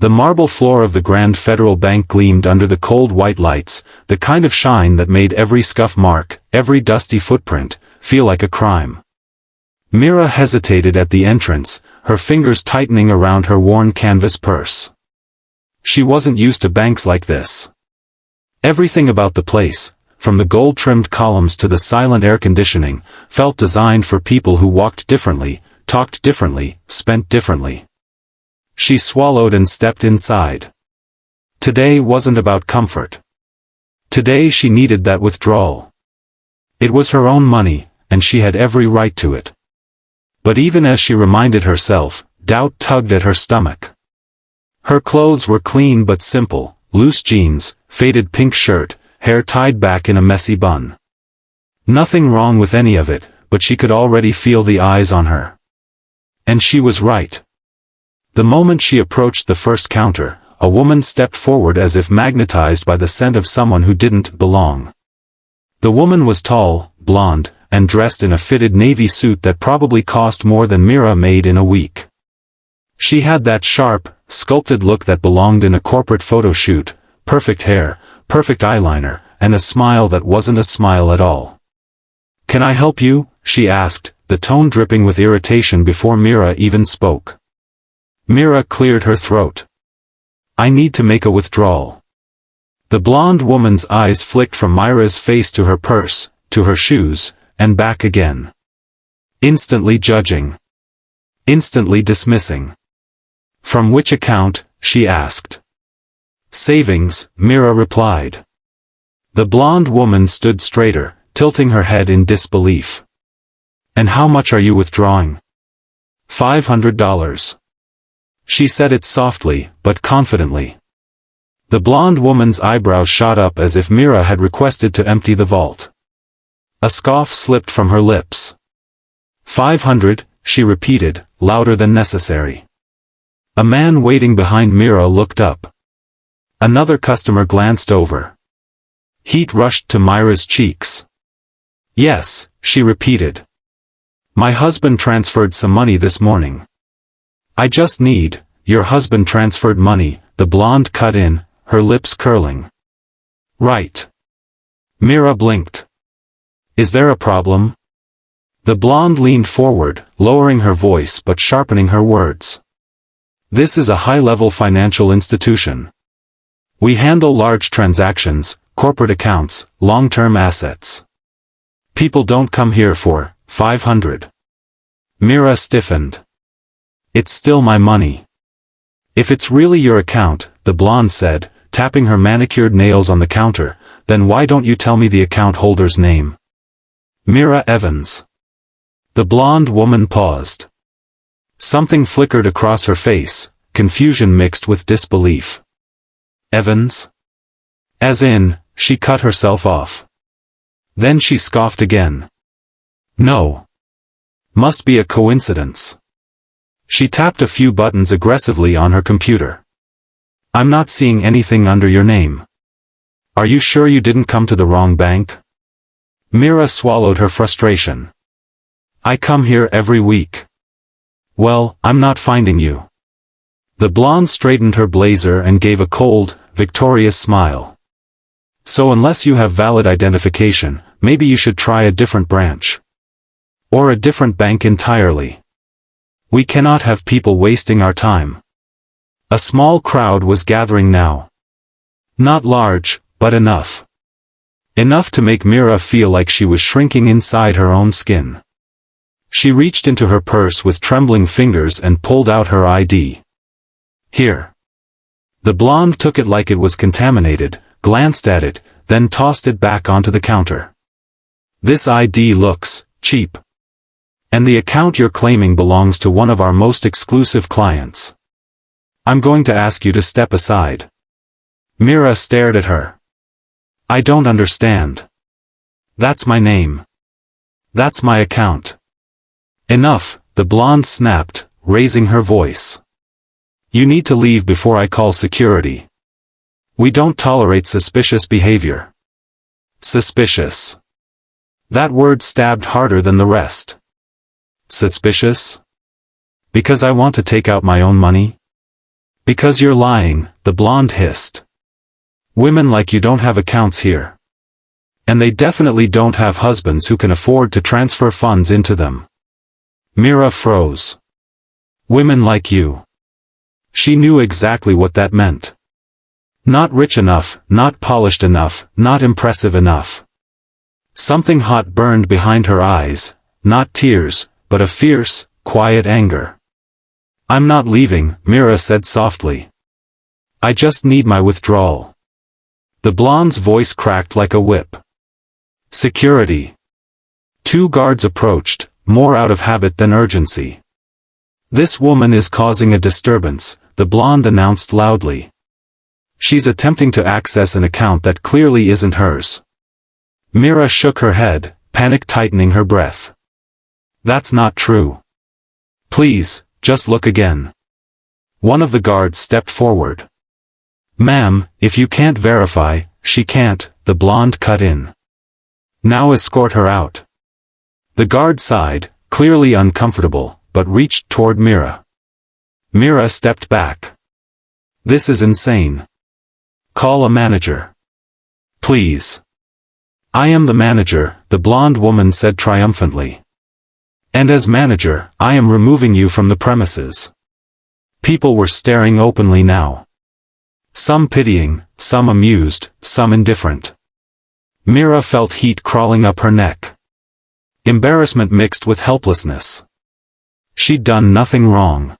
The marble floor of the Grand Federal Bank gleamed under the cold white lights, the kind of shine that made every scuff mark, every dusty footprint, feel like a crime. Mira hesitated at the entrance, her fingers tightening around her worn canvas purse. She wasn't used to banks like this. Everything about the place, from the gold-trimmed columns to the silent air conditioning, felt designed for people who walked differently, talked differently, spent differently. She swallowed and stepped inside. Today wasn't about comfort. Today she needed that withdrawal. It was her own money, and she had every right to it. But even as she reminded herself, doubt tugged at her stomach. Her clothes were clean but simple, loose jeans, faded pink shirt, hair tied back in a messy bun. Nothing wrong with any of it, but she could already feel the eyes on her. And she was right. The moment she approached the first counter, a woman stepped forward as if magnetized by the scent of someone who didn't belong. The woman was tall, blonde, and dressed in a fitted navy suit that probably cost more than Mira made in a week. She had that sharp, sculpted look that belonged in a corporate photo shoot, perfect hair, perfect eyeliner, and a smile that wasn't a smile at all. "Can I help you?" she asked, the tone dripping with irritation before Mira even spoke. Mira cleared her throat. "I need to make a withdrawal." The blonde woman's eyes flicked from Mira's face to her purse, to her shoes, and back again. Instantly judging. Instantly dismissing. "From which account?" she asked. "Savings," Mira replied. The blonde woman stood straighter, tilting her head in disbelief. "And how much are you withdrawing?" $500. She said it softly, but confidently. The blonde woman's eyebrows shot up as if Mira had requested to empty the vault. A scoff slipped from her lips. "500, she repeated, louder than necessary. A man waiting behind Mira looked up. Another customer glanced over. Heat rushed to Mira's cheeks. "Yes," she repeated. "My husband transferred some money this morning." "I just need, your husband transferred money," the blonde cut in, her lips curling. "Right." Mira blinked. "Is there a problem?" The blonde leaned forward, lowering her voice but sharpening her words. "This is a high-level financial institution. We handle large transactions, corporate accounts, long-term assets. People don't come here for 500. Mira stiffened. "It's still my money." "If it's really your account," the blonde said, tapping her manicured nails on the counter, "then why don't you tell me the account holder's name?" "Mira Evans." The blonde woman paused. Something flickered across her face, confusion mixed with disbelief. "Evans?" As in, she cut herself off. Then she scoffed again. "No. Must be a coincidence." She tapped a few buttons aggressively on her computer. "I'm not seeing anything under your name. Are you sure you didn't come to the wrong bank?" Mira swallowed her frustration. "I come here every week." "Well, I'm not finding you." The blonde straightened her blazer and gave a cold, victorious smile. "So unless you have valid identification, maybe you should try a different branch. Or a different bank entirely. We cannot have people wasting our time." A small crowd was gathering now. Not large, but enough. Enough to make Mira feel like she was shrinking inside her own skin. She reached into her purse with trembling fingers and pulled out her ID. "Here." The blonde took it like it was contaminated, glanced at it, then tossed it back onto the counter. "This ID looks cheap. And the account you're claiming belongs to one of our most exclusive clients. I'm going to ask you to step aside." Mira stared at her. "I don't understand. That's my name. That's my account." "Enough," the blonde snapped, raising her voice. "You need to leave before I call security. We don't tolerate suspicious behavior." Suspicious. That word stabbed harder than the rest. Suspicious? Because I want to take out my own money? Because you're lying, the blonde hissed. Women like you don't have accounts here. And they definitely don't have husbands who can afford to transfer funds into them. Mira froze. Women like you. She knew exactly what that meant. Not rich enough, not polished enough, not impressive enough. Something hot burned behind her eyes, not tears, but a fierce, quiet anger. I'm not leaving, Mira said softly. I just need my withdrawal. The blonde's voice cracked like a whip. Security. 2 guards approached, more out of habit than urgency. This woman is causing a disturbance, the blonde announced loudly. She's attempting to access an account that clearly isn't hers. Mira shook her head, panic tightening her breath. That's not true. Please, just look again. One of the guards stepped forward. Ma'am, if you can't verify, she can't, the blonde cut in. Now escort her out. The guard sighed, clearly uncomfortable, but reached toward Mira. Mira stepped back. This is insane. Call a manager. Please. I am the manager, the blonde woman said triumphantly. And as manager, I am removing you from the premises. People were staring openly now. Some pitying, some amused, some indifferent. Mira felt heat crawling up her neck. Embarrassment mixed with helplessness. She'd done nothing wrong.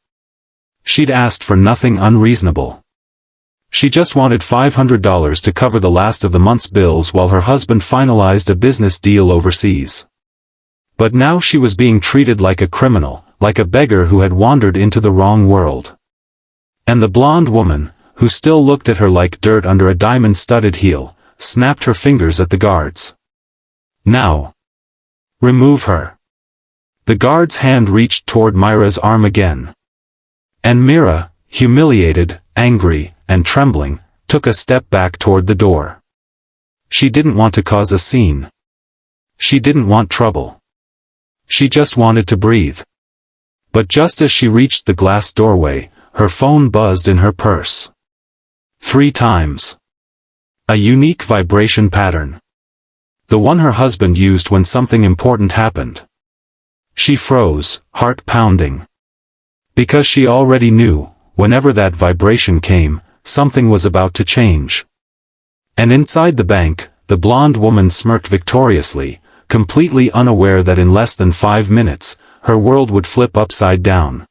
She'd asked for nothing unreasonable. She just wanted $500 to cover the last of the month's bills while her husband finalized a business deal overseas. But now she was being treated like a criminal, like a beggar who had wandered into the wrong world. And the blonde woman, who still looked at her like dirt under a diamond-studded heel, snapped her fingers at the guards. Now. Remove her. The guard's hand reached toward Mira's arm again. And Mira, humiliated, angry, and trembling, took a step back toward the door. She didn't want to cause a scene. She didn't want trouble. She just wanted to breathe. But just as she reached the glass doorway, her phone buzzed in her purse. 3 times. A unique vibration pattern. The one her husband used when something important happened. She froze, heart pounding. Because she already knew, whenever that vibration came, something was about to change. And inside the bank, the blonde woman smirked victoriously, completely unaware that in less than 5 minutes, her world would flip upside down.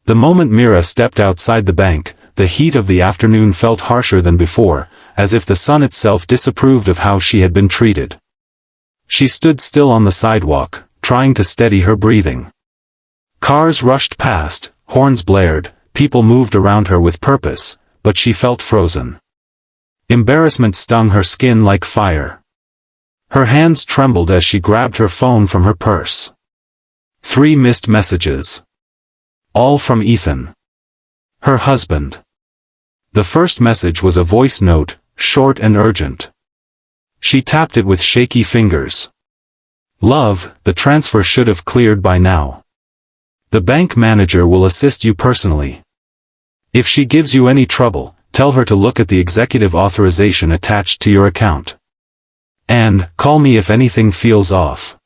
The moment Mira stepped outside the bank, the heat of the afternoon felt harsher than before, as if the sun itself disapproved of how she had been treated. She stood still on the sidewalk, trying to steady her breathing. Cars rushed past, horns blared, people moved around her with purpose, but she felt frozen. Embarrassment stung her skin like fire. Her hands trembled as she grabbed her phone from her purse. 3 missed messages. All from Ethan. Her husband. The first message was a voice note, short and urgent. She tapped it with shaky fingers. Love, the transfer should have cleared by now. The bank manager will assist you personally. If she gives you any trouble, tell her to look at the executive authorization attached to your account. And, call me if anything feels off.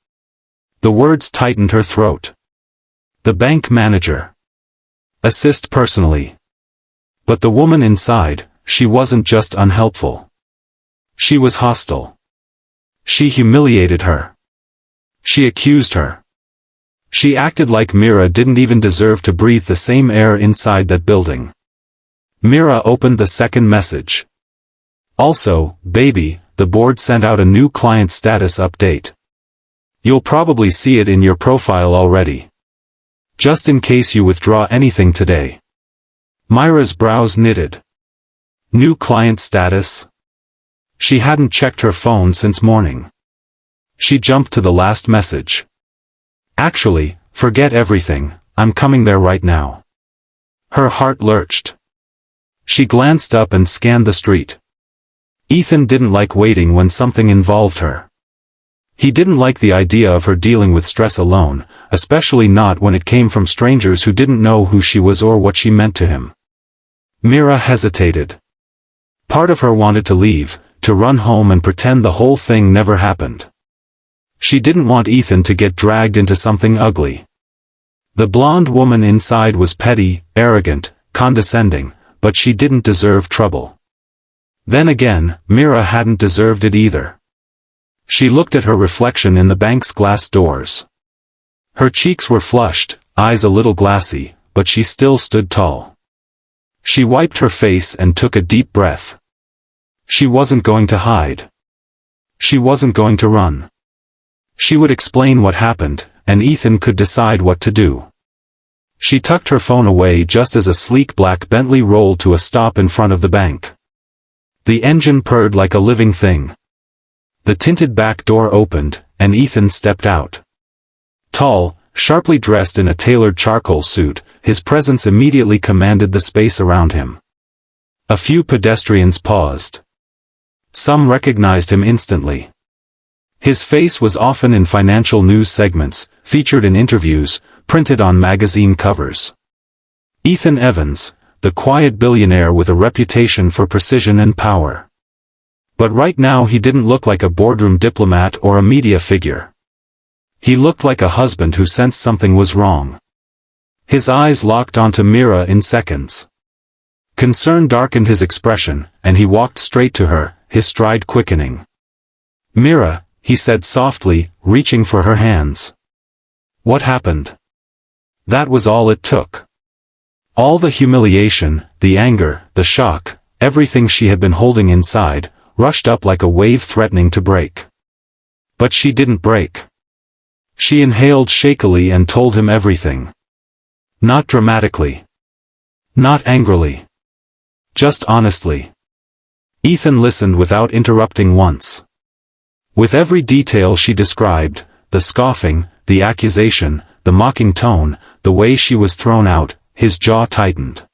The words tightened her throat. The bank manager. Assist personally. But the woman inside, she wasn't just unhelpful. She was hostile. She humiliated her. She accused her. She acted like Mira didn't even deserve to breathe the same air inside that building. Mira opened the second message. Also, baby, the board sent out a new client status update. You'll probably see it in your profile already. Just in case you withdraw anything today. Mira's brows knitted. New client status? She hadn't checked her phone since morning. She jumped to the last message. Actually, forget everything, I'm coming there right now. Her heart lurched. She glanced up and scanned the street. Ethan didn't like waiting when something involved her. He didn't like the idea of her dealing with stress alone, especially not when it came from strangers who didn't know who she was or what she meant to him. Mira hesitated. Part of her wanted to leave, to run home and pretend the whole thing never happened. She didn't want Ethan to get dragged into something ugly. The blonde woman inside was petty, arrogant, condescending, but she didn't deserve trouble. Then again, Mira hadn't deserved it either. She looked at her reflection in the bank's glass doors. Her cheeks were flushed, eyes a little glassy, but she still stood tall. She wiped her face and took a deep breath. She wasn't going to hide. She wasn't going to run. She would explain what happened, and Ethan could decide what to do. She tucked her phone away just as a sleek black Bentley rolled to a stop in front of the bank. The engine purred like a living thing. The tinted back door opened, and Ethan stepped out. Tall, sharply dressed in a tailored charcoal suit, his presence immediately commanded the space around him. A few pedestrians paused. Some recognized him instantly. His face was often in financial news segments, featured in interviews, printed on magazine covers. Ethan Evans, the quiet billionaire with a reputation for precision and power. But right now he didn't look like a boardroom diplomat or a media figure. He looked like a husband who sensed something was wrong. His eyes locked onto Mira in seconds. Concern darkened his expression, and he walked straight to her, his stride quickening. "Mira," he said softly, reaching for her hands. What happened? That was all it took. All the humiliation, the anger, the shock, everything she had been holding inside, rushed up like a wave threatening to break. But she didn't break. She inhaled shakily and told him everything. Not dramatically. Not angrily. Just honestly. Ethan listened without interrupting once. With every detail she described, the scoffing, the accusation, the mocking tone, the way she was thrown out, his jaw tightened.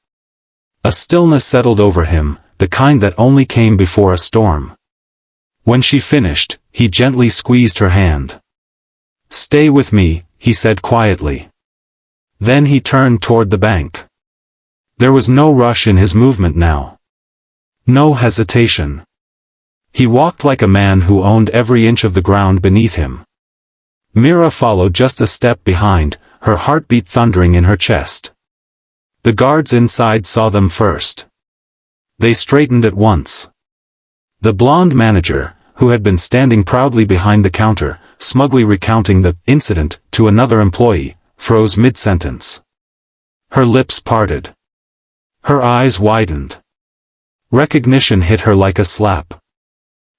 A stillness settled over him, the kind that only came before a storm. When she finished, he gently squeezed her hand. "Stay with me," he said quietly. Then he turned toward the bank. There was no rush in his movement now. No hesitation. He walked like a man who owned every inch of the ground beneath him. Mira followed just a step behind, her heartbeat thundering in her chest. The guards inside saw them first. They straightened at once. The blonde manager, who had been standing proudly behind the counter, smugly recounting the incident to another employee, froze mid-sentence. Her lips parted. Her eyes widened. Recognition hit her like a slap.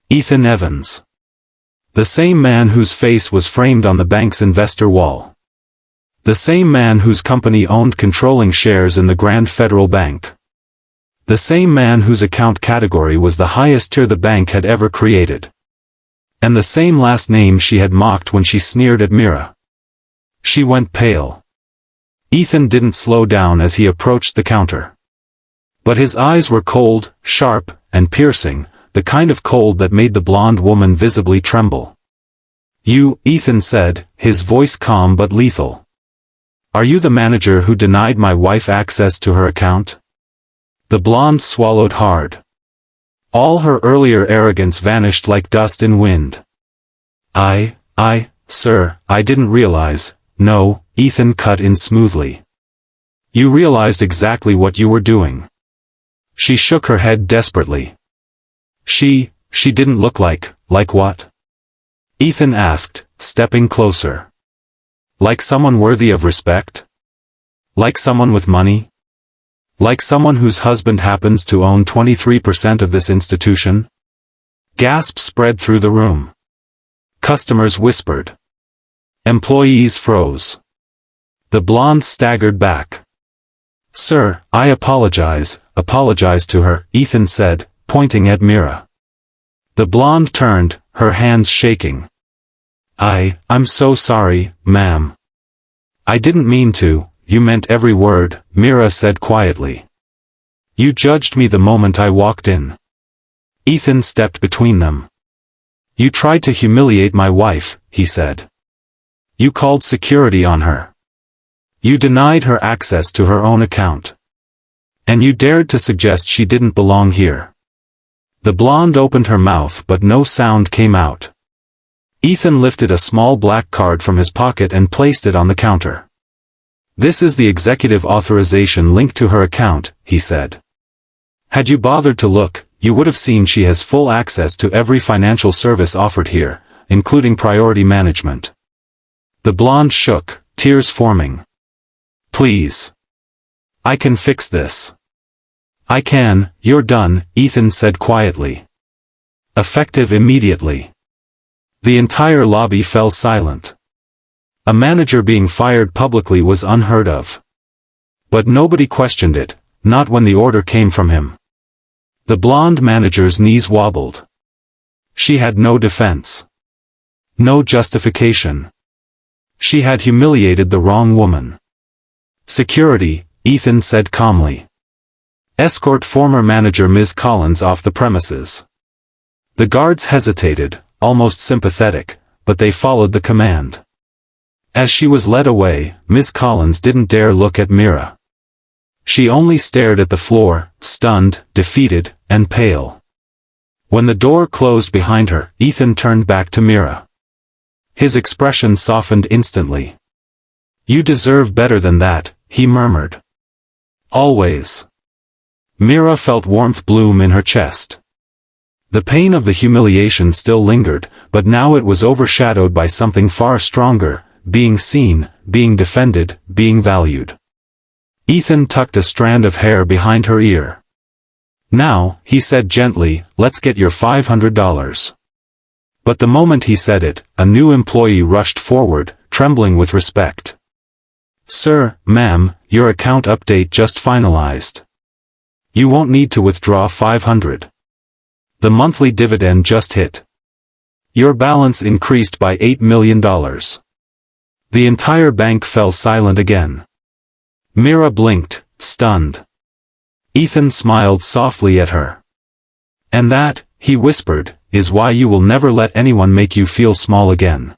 Ethan Evans. The same man whose face was framed on the bank's investor wall. The same man whose company owned controlling shares in the Grand Federal Bank. The same man whose account category was the highest tier the bank had ever created. And the same last name she had mocked when she sneered at Mira. She went pale. Ethan didn't slow down as he approached the counter. But his eyes were cold, sharp, and piercing, the kind of cold that made the blonde woman visibly tremble. "You," Ethan said, his voice calm but lethal. "Are you the manager who denied my wife access to her account?" The blonde swallowed hard. All her earlier arrogance vanished like dust in wind. Sir, I didn't realize." "No," Ethan cut in smoothly. "You realized exactly what you were doing." She shook her head desperately. She didn't look like what?" Ethan asked, stepping closer. "Like someone worthy of respect? Like someone with money? Like someone whose husband happens to own 23% of this institution?" Gasps spread through the room. Customers whispered. Employees froze. The blonde staggered back. "Sir, I apologize to her," Ethan said, pointing at Mira. The blonde turned, her hands shaking. I'm so sorry, ma'am. I didn't mean to." "You meant every word," Mira said quietly. "You judged me the moment I walked in." Ethan stepped between them. "You tried to humiliate my wife," he said. "You called security on her. You denied her access to her own account. And you dared to suggest she didn't belong here. The blonde opened her mouth but no sound came out. Ethan lifted a small black card from his pocket and placed it on the counter. This is the executive authorization linked to her account, he said. Had you bothered to look, you would have seen she has full access to every financial service offered here, including priority management. The blonde shook, tears forming. Please. I can fix this. I can, you're done, Ethan said quietly. Effective immediately. The entire lobby fell silent. A manager being fired publicly was unheard of. But nobody questioned it, not when the order came from him. The blonde manager's knees wobbled. She had no defense. No justification. She had humiliated the wrong woman. Security, Ethan said calmly. Escort former manager Ms. Collins off the premises. The guards hesitated, almost sympathetic, but they followed the command. As she was led away, Ms. Collins didn't dare look at Mira. She only stared at the floor, stunned, defeated, and pale. When the door closed behind her, Ethan turned back to Mira. His expression softened instantly. You deserve better than that, he murmured. Always. Mira felt warmth bloom in her chest. The pain of the humiliation still lingered, but now it was overshadowed by something far stronger, being seen, being defended, being valued. Ethan tucked a strand of hair behind her ear. Now, he said gently, let's get your $500. But the moment he said it, a new employee rushed forward, trembling with respect. Sir, ma'am, your account update just finalized. You won't need to withdraw $500. The monthly dividend just hit. Your balance increased by $8 million. The entire bank fell silent again. Mira blinked, stunned. Ethan smiled softly at her. And that, he whispered, is why you will never let anyone make you feel small again.